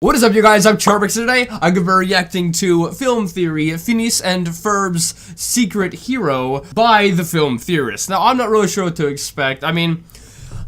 What is up, you guys? I'm Charmx. Today I'm going to be reacting to Film Theory, Phineas and Ferb's Secret Hero by the Film Theorist. Now, I'm not really sure what to expect. I mean,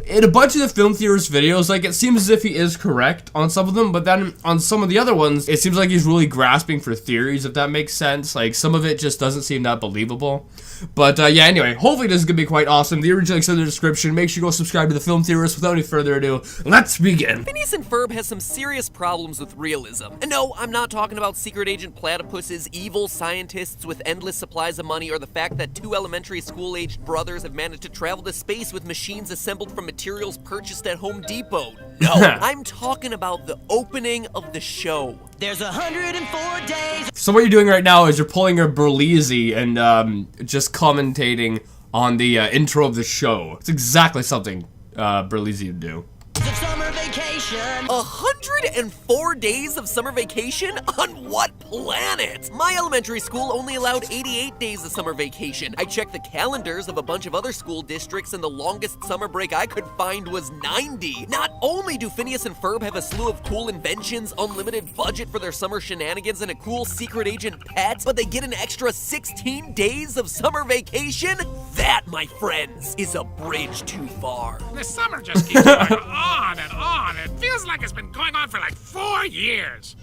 in a bunch of the Film Theorist videos, like, it seems as if he is correct on some of them, but then on some of the other ones, it seems like he's really grasping for theories, if that makes sense. Like, some of it just doesn't seem that believable. But, yeah, anyway, hopefully this is going to be quite awesome. The original link's in the description. Make sure you go subscribe to the Film Theorist. Without any further ado, let's begin. Phineas and Ferb has some serious problems with realism. And no, I'm not talking about Secret Agent Platypus's evil scientists with endless supplies of money, or the fact that two elementary school-aged brothers have managed to travel to space with machines assembled from materials purchased at Home Depot. No, I'm talking about the opening of the show. There's 104 days. So what you're doing right now is you're pulling a Berlizzi and just commentating on the intro of the show. It's exactly something Berlizzi would do. Of summer vacation. 104 days of summer vacation? On what planet? My elementary school only allowed 88 days of summer vacation. I checked the calendars of a bunch of other school districts, and the longest summer break I could find was 90. Not only do Phineas and Ferb have a slew of cool inventions, unlimited budget for their summer shenanigans, and a cool secret agent pet, but they get an extra 16 days of summer vacation? That, my friends, is a bridge too far. The summer just keeps going on and on. It feels like it's been going on for like 4 years.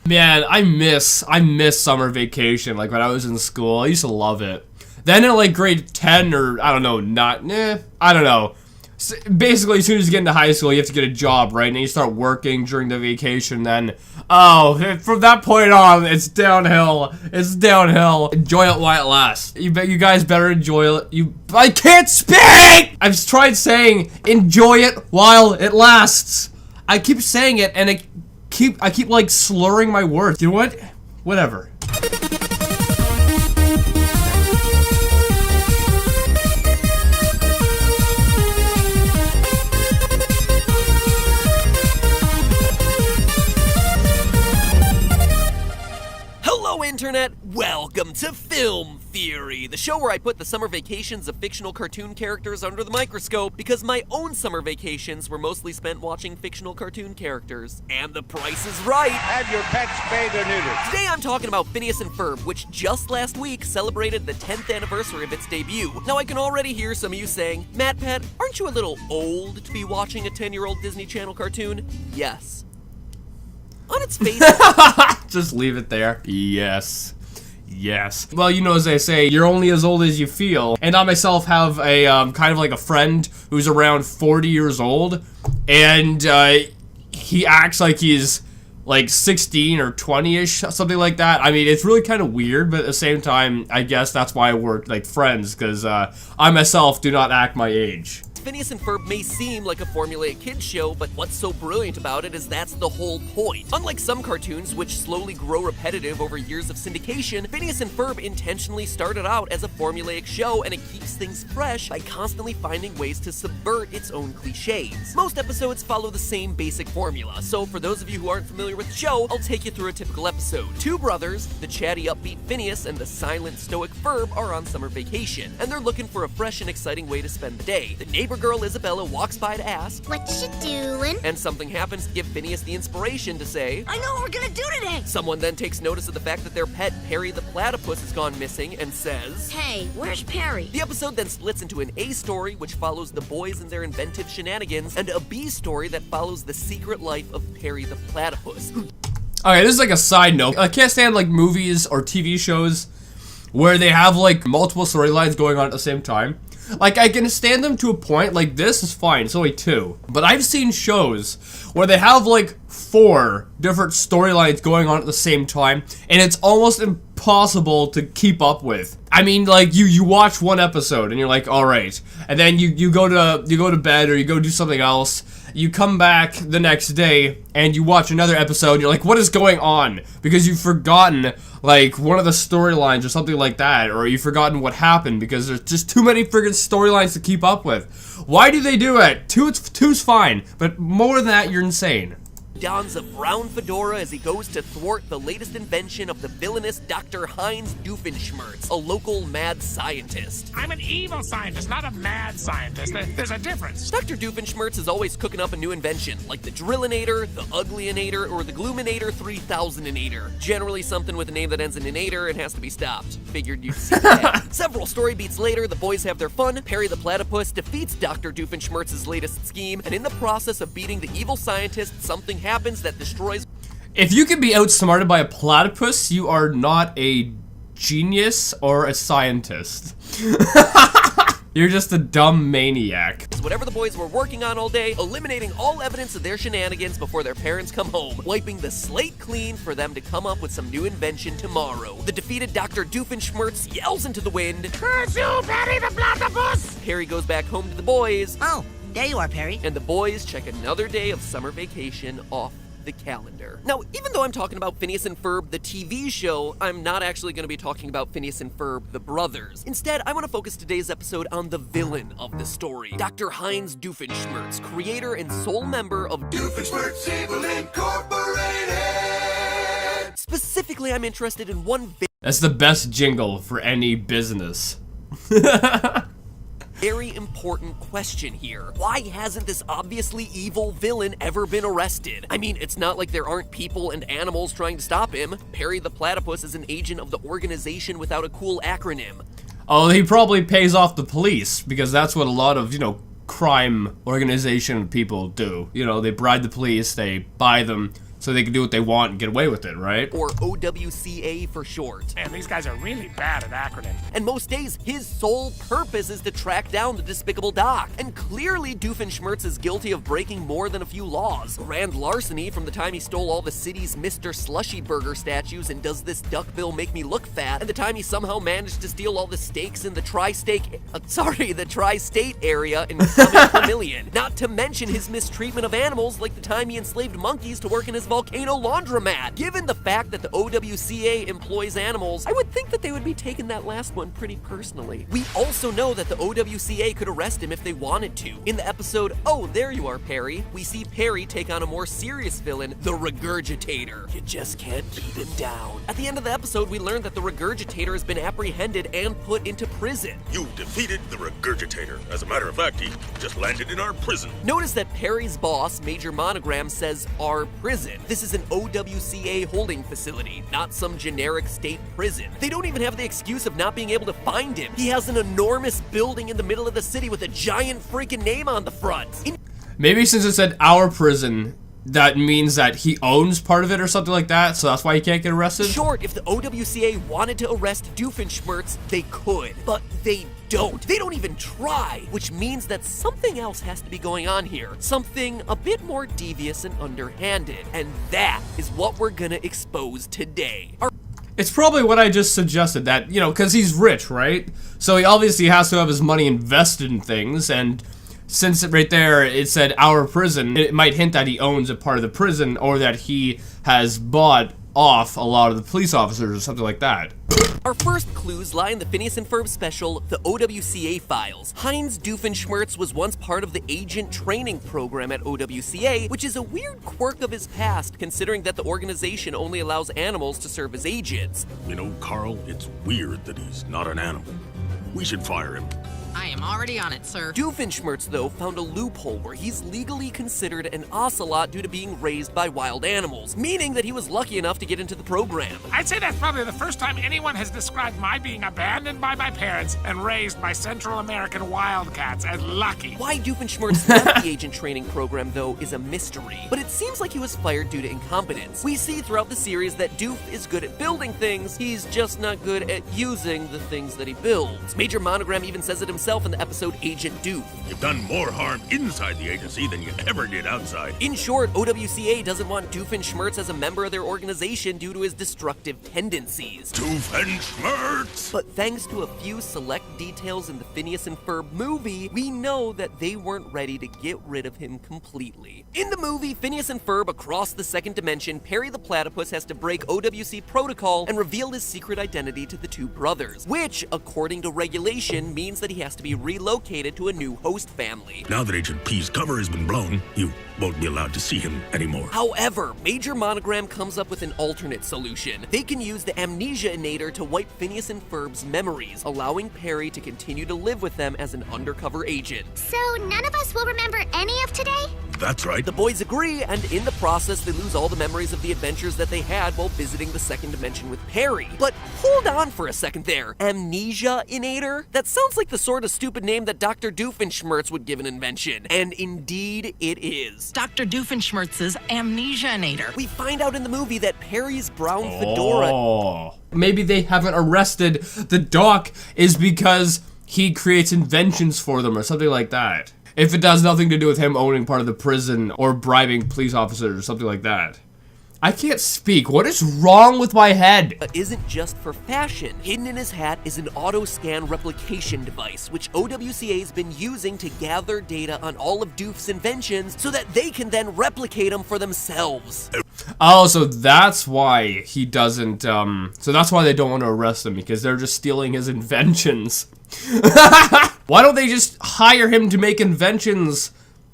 Man, I miss summer vacation, like when I was in school. I used to love it. Then in like grade 10 or, I don't know, I don't know. Basically, as soon as you get into high school, you have to get a job, right? And then you start working during the vacation, then, oh, from that point on, it's downhill. It's downhill. Enjoy it while it lasts. You guys better enjoy it. I can't speak! I've tried saying, enjoy it while it lasts. I keep saying it, and I keep like slurring my words. You know what? Whatever. Internet, welcome to Film Theory, the show where I put the summer vacations of fictional cartoon characters under the microscope, because my own summer vacations were mostly spent watching fictional cartoon characters. And the price is right. Have your pets spayed or neutered. Today I'm talking about Phineas and Ferb, which just last week celebrated the 10th anniversary of its debut. Now I can already hear some of you saying, Matt Pet, aren't you a little old to be watching a 10-year-old Disney Channel cartoon? Yes. On its face. Just leave it there. Yes. Yes. Well, you know, as they say, you're only as old as you feel. And I myself have a kind of like a friend who's around 40 years old, and he acts like he's like 16 or 20-ish, something like that. I mean, it's really kind of weird, but at the same time, I guess that's why we're like friends, because I myself do not act my age. Phineas and Ferb may seem like a formulaic kids show, but what's so brilliant about it is that's the whole point. Unlike some cartoons, which slowly grow repetitive over years of syndication, Phineas and Ferb intentionally started out as a formulaic show, and it keeps things fresh by constantly finding ways to subvert its own cliches. Most episodes follow the same basic formula, so for those of you who aren't familiar with the show, I'll take you through a typical episode. Two brothers, the chatty upbeat Phineas and the silent stoic Ferb, are on summer vacation, and they're looking for a fresh and exciting way to spend the day. The neighbor girl Isabella walks by to ask, "What you doing?" And something happens to give Phineas the inspiration to say, I know what we're gonna do today. Someone then takes notice of the fact that their pet, Perry the platypus, has gone missing and says, "Hey, where's Perry?" The episode then splits into an A story, which follows the boys and their inventive shenanigans, and a B story that follows the secret life of Perry the platypus. Okay, this is like a side note. I can't stand like movies or TV shows where they have like multiple storylines going on at the same time. Like, I can stand them to a point, like, this is fine, it's only 2. But I've seen shows where they have, like, 4 different storylines going on at the same time, and it's almost impossible to keep up with. I mean, like, you watch one episode, and you're like, alright. And then you go to bed, or you go do something else. You come back the next day, and you watch another episode, and you're like, what is going on? Because you've forgotten, like, one of the storylines or something like that, or you've forgotten what happened because there's just too many friggin' storylines to keep up with. Why do they do it? Two's fine, but more than that, you're insane. dons a brown fedora as he goes to thwart the latest invention of the villainous Dr. Heinz Doofenshmirtz, a local mad scientist. I'm an evil scientist, not a mad scientist. There's a difference. Dr. Doofenshmirtz is always cooking up a new invention, like the Drillinator, the Uglyinator, or the Gloominator 3000inator. Generally something with a name that ends in an ator and has to be stopped. Figured you'd see that. Several story beats later, the boys have their fun. Perry the Platypus defeats Dr. Doofenshmirtz's latest scheme, and in the process of beating the evil scientist, something happens that destroys. If you can be outsmarted by a platypus, you are not a genius or a scientist. You're just a dumb maniac. Whatever the boys were working on all day, eliminating all evidence of their shenanigans before their parents come home, wiping the slate clean for them to come up with some new invention tomorrow. The defeated Dr. Doofenshmirtz yells into the wind. Curse you, Perry the Platypus! Perry goes back home to the boys, Oh, there you are, Perry. and the boys check another day of summer vacation off the calendar. Now, even though I'm talking about Phineas and Ferb, the TV show, I'm not actually going to be talking about Phineas and Ferb, the brothers. Instead, I want to focus today's episode on the villain of the story, Dr. Heinz Doofenshmirtz, creator and sole member of Doofenshmirtz Evil Incorporated. Specifically, I'm interested in one That's the best jingle for any business. very important question here. Why hasn't this obviously evil villain ever been arrested? I mean, it's not like there aren't people and animals trying to stop him. Perry the Platypus is an agent of the organization without a cool acronym. Oh, he probably pays off the police, because that's what a lot of, crime organization people do. They bribe the police, they buy them, so they can do what they want and get away with it, right? Or OWCA for short. Man, these guys are really bad at acronyms. And most days, his sole purpose is to track down the despicable Doc. And clearly, Doofenshmirtz is guilty of breaking more than a few laws. Grand larceny from the time he stole all the city's Mr. Slushy Burger statues and does this duckbill make me look fat, and the time he somehow managed to steal all the steaks in the tri-state area in Summit Vermilion. Not to mention his mistreatment of animals, like the time he enslaved monkeys to work in his volcano laundromat. Given the fact that the OWCA employs animals, I would think that they would be taking that last one pretty personally. We also know that the OWCA could arrest him if they wanted to. In the episode, Oh, There You Are, Perry, we see Perry take on a more serious villain, the Regurgitator. You just can't beat him down. At the end of the episode, we learn that the Regurgitator has been apprehended and put into prison. You defeated the Regurgitator. As a matter of fact, he just landed in our prison. Notice that Perry's boss, Major Monogram, says our prison. This is an OWCA holding facility, not some generic state prison. They don't even have the excuse of not being able to find him. He has an enormous building in the middle of the city with a giant freaking name on the front. Maybe since it said our prison, that means that he owns part of it or something like that, so that's why he can't get arrested? Short, if the OWCA wanted to arrest Doofenshmirtz, they could, but they don't. They don't even try, which means that something else has to be going on here. Something a bit more devious and underhanded. And that is what we're gonna expose today. It's probably what I just suggested, that, because he's rich, right? So he obviously has to have his money invested in things, and since right there it said our prison, it might hint that he owns a part of the prison, or that he has bought off a lot of the police officers or something like that. Our first clues lie in the Phineas and Ferb special, The OWCA Files. Heinz Doofenshmirtz was once part of the agent training program at OWCA, which is a weird quirk of his past, considering that the organization only allows animals to serve as agents. Carl, it's weird that he's not an animal. We should fire him. I am already on it, sir. Doofenshmirtz, though, found a loophole where he's legally considered an ocelot due to being raised by wild animals, meaning that he was lucky enough to get into the program. I'd say that's probably the first time anyone has described my being abandoned by my parents and raised by Central American wildcats as lucky. Why Doofenshmirtz left the agent training program, though, is a mystery. But it seems like he was fired due to incompetence. We see throughout the series that Doof is good at building things, he's just not good at using the things that he builds. Major Monogram even says it himself in the episode Agent Doof. You've done more harm inside the agency than you ever did outside. In short, OWCA doesn't want Doofenshmirtz as a member of their organization due to his destructive tendencies. Doofenshmirtz! But thanks to a few select details in the Phineas and Ferb movie, we know that they weren't ready to get rid of him completely. In the movie Phineas and Ferb Across the Second Dimension, Perry the Platypus has to break OWC protocol and reveal his secret identity to the two brothers, which, according to regulation, means that he has has to be relocated to a new host family. Now that Agent P's cover has been blown, you won't be allowed to see him anymore. However, Major Monogram comes up with an alternate solution. They can use the Amnesia-inator to wipe Phineas and Ferb's memories, allowing Perry to continue to live with them as an undercover agent. So none of us will remember any of today? That's right. The boys agree, and in the process, they lose all the memories of the adventures that they had while visiting the second dimension with Perry. But hold on for a second there. Amnesia-inator? That sounds like the sort of stupid name that Dr. Doofenshmirtz would give an invention. And indeed, it is. Dr. Doofenshmirtz's Amnesia-inator. We find out in the movie that Perry's brown fedora... Oh. Maybe they haven't arrested the doc is because he creates inventions for them or something like that. If it has nothing to do with him owning part of the prison or bribing police officers or something like that. I can't speak. What is wrong with my head? Isn't just for fashion. Hidden in his hat is an auto-scan replication device, which OWCA's been using to gather data on all of Doof's inventions so that they can then replicate them for themselves. Oh, so that's why he doesn't, so that's why they don't want to arrest him, because they're just stealing his inventions. Why don't they just hire him to make inventions,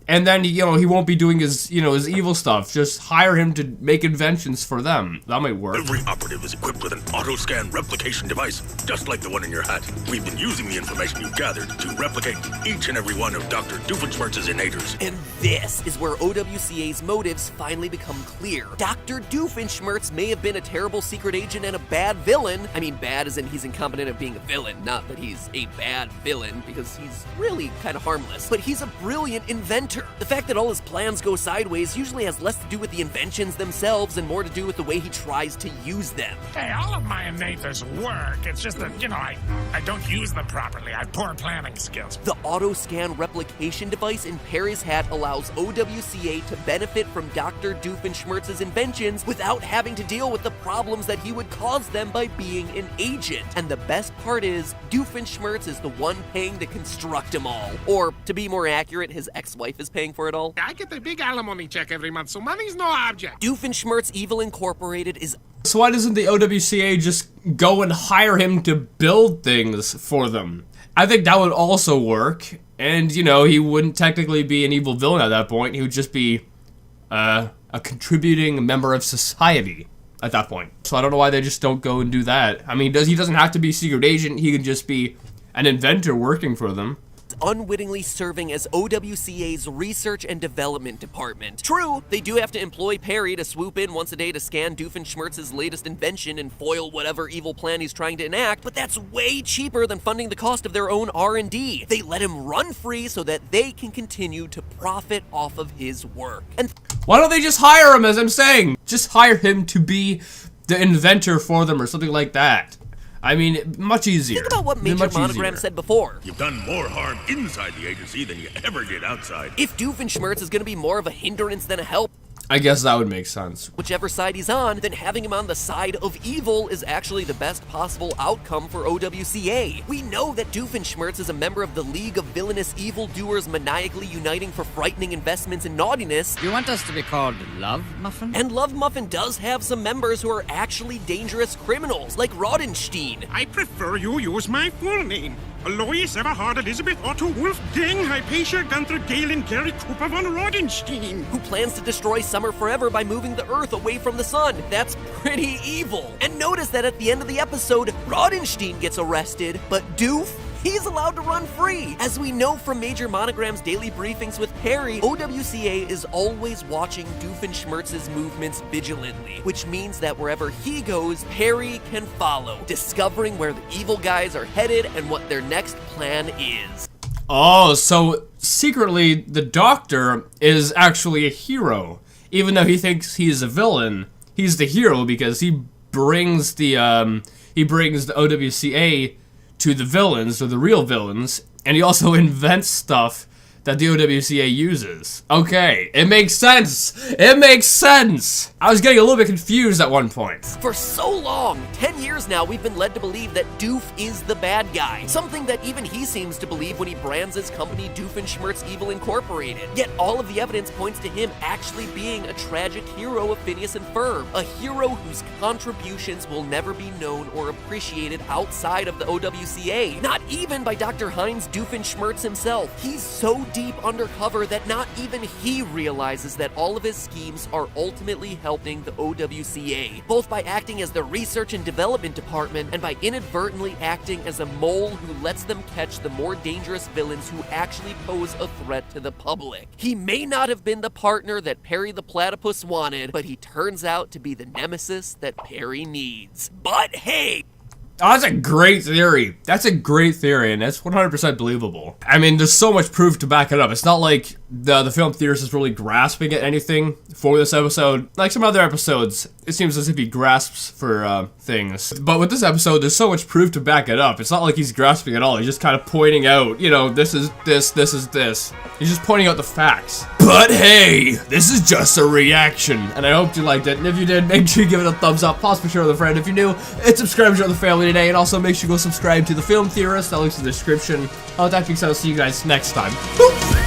and then, you know, he won't be doing his, you know, his evil stuff. Just hire him to make inventions for them. That might work. Every operative is equipped with an auto-scan replication device, just like the one in your hat. We've been using the information you've gathered to replicate each and every one of Dr. Doofenshmirtz's innators. And this is where OWCA's motives finally become clear. Dr. Doofenshmirtz may have been a terrible secret agent and a bad villain. I mean, bad as in he's incompetent at being a villain, not that he's a bad villain, because he's really kind of harmless. But he's a brilliant inventor. The fact that all his plans go sideways usually has less to do with the inventions themselves and more to do with the way he tries to use them. Hey, all of my innators work. It's just that, you know, I don't use them properly. I have poor planning skills. The auto-scan replication device in Perry's hat allows OWCA to benefit from Dr. Doofenshmirtz's inventions without having to deal with the problems that he would cause them by being an agent. And the best part is, Doofenshmirtz is the one paying to construct them all. Or, to be more accurate, his ex-wife is paying for it all. I get a big alimony check every month, so money's no object. Doofenshmirtz Evil Incorporated is... So why doesn't the OWCA just go and hire him to build things for them? I think that would also work. And, you know, he wouldn't technically be an evil villain at that point. He would just be a contributing member of society at that point. So I don't know why they just don't go and do that. I mean, he doesn't have to be a secret agent. He can just be an inventor working for them. Unwittingly serving as OWCA's research and development department. True, they do have to employ Perry to swoop in once a day to scan Doofenshmirtz's latest invention and foil whatever evil plan he's trying to enact, but that's way cheaper than funding the cost of their own R&D. They let him run free so that they can continue to profit off of his work. And why don't they just hire him, as I'm saying? Just hire him to be the inventor for them or something like that. I mean, much easier. Think about what Major Monogram said before. You've done more harm inside the agency than you ever did outside. If Doofenshmirtz is going to be more of a hindrance than a help, I guess that would make sense. whichever side he's on, then having him on the side of evil is actually the best possible outcome for OWCA. We know that Doofenshmirtz is a member of the League of Villainous Evildoers maniacally uniting for frightening investments in naughtiness. You want us to be called Love Muffin? And Love Muffin does have some members who are actually dangerous criminals, like Rodenstein. I prefer you use my full name. Alois Everhard Elizabeth Otto Wolfgang Hypatia Gunther Galen Gary Cooper von Rodenstein. Who plans to destroy summer forever by moving the Earth away from the sun. That's pretty evil. And notice that at the end of the episode, Rodenstein gets arrested, but Doof, he's allowed to run free. As we know from Major Monogram's daily briefings with Perry, OWCA is always watching Doofenshmirtz's movements vigilantly, which means that wherever he goes, Perry can follow, discovering where the evil guys are headed and what their next plan is. Oh, so secretly the Doctor is actually a hero. Even though he thinks he's a villain, he's the hero because he brings the OWCA to the villains, or the real villains, and he also invents stuff that the OWCA uses. Okay, it makes sense. It makes sense. I was getting a little bit confused at one point. For so long, 10 years now, we've been led to believe that Doof is the bad guy. Something that even he seems to believe when he brands his company Doofenshmirtz Evil Incorporated. Yet all of the evidence points to him actually being a tragic hero of Phineas and Ferb. A hero whose contributions will never be known or appreciated outside of the OWCA. Not even by Dr. Heinz Doofenshmirtz himself. He's so deep undercover that not even he realizes that all of his schemes are ultimately helping the OWCA, both by acting as the research and development department and by inadvertently acting as a mole who lets them catch the more dangerous villains who actually pose a threat to the public. He may not have been the partner that Perry the Platypus wanted, but he turns out to be the nemesis that Perry needs. But hey! Oh, that's a great theory. That's a great theory, and that's 100% believable. I mean, there's so much proof to back it up. It's not like the film theorist is really grasping at anything for this episode. Like some other episodes, it seems as if he grasps for things. But with this episode, there's so much proof to back it up. It's not like he's grasping at all. He's just kind of pointing out, you know, this is this, this is this. He's just pointing out the facts. But hey, this is just a reaction, and I hope you liked it. And if you did, make sure you give it a thumbs up, possibly share with a friend if you're new, and subscribe to the family today, and also make sure you go subscribe to The Film Theorist. That links in the description. With that being said, I'll see you guys next time. Boop.